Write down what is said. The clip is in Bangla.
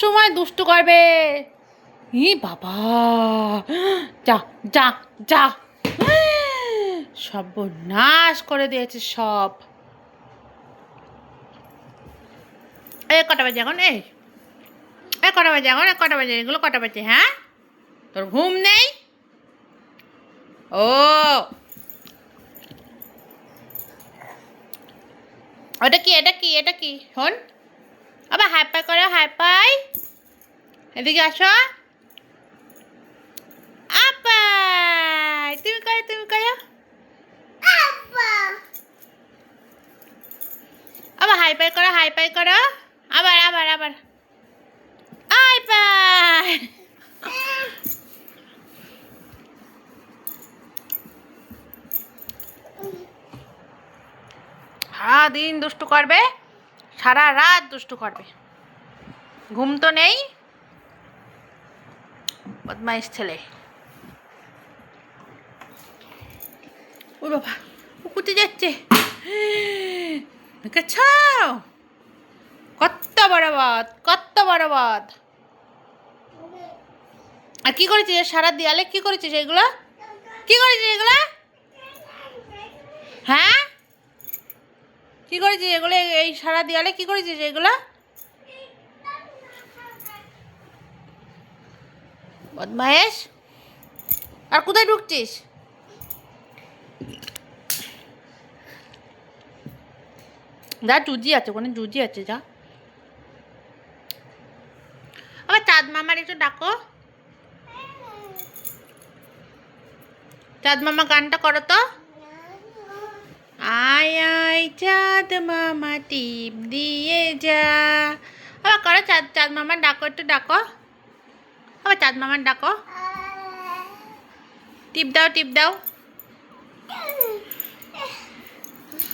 সময় দুষ্টু করবে। ই বাবা, যা যা যা, সর্বনাশ করে দিয়েছে সব। কটা বাজে এখন? কটা বাজে এখন? কটা বাজে? এগুলো কটা বাজে? হ্যাঁ, তোর ঘুম নেই? ও এটা কি? এটা কি? এটা কি? শোন, আবার হাই পাই করো, হাই পাই। এদিকে আসো। আপাই, তুমি করো, তুমি করো। আবার হাই পাই করো, হাই পাই করো। আবার আবার আবার হাই পাই। সারাদিন দুষ্টু করবে, সারা রাত দুষ্টু করবে, ঘুম তো নেই। বদমাইশ ছেলে। ও বাবা, কুকুরতে যাচ্ছে। দেখেছ কত বড় বাদ, কত বড় বাদ। আর কি করেছিস সারা দেয়ালে? কি করেছিস এগুলো? কি করেছিস এগুলো? হ্যাঁ, কি করেছিস এগুলো? এই সারা দেয়ালে কি করেছিস এগুলো? বদমায়েশ। আর কোথায় ঢুকছিস? যা, জুজি আছে ওখানে, জুজি আছে, যা। আবার চাঁদ মামার একটু ডাকো। চাঁদ মামা গানটা করো তো। আয় আয় চাঁদ মামা টিপ দিয়ে যা। আবার করো, চাঁদ চাঁদ মামার ডাকো, একটু ডাকো। আবার চাঁদ মামার ডাকো, টিপ দাও, টিপ দাও।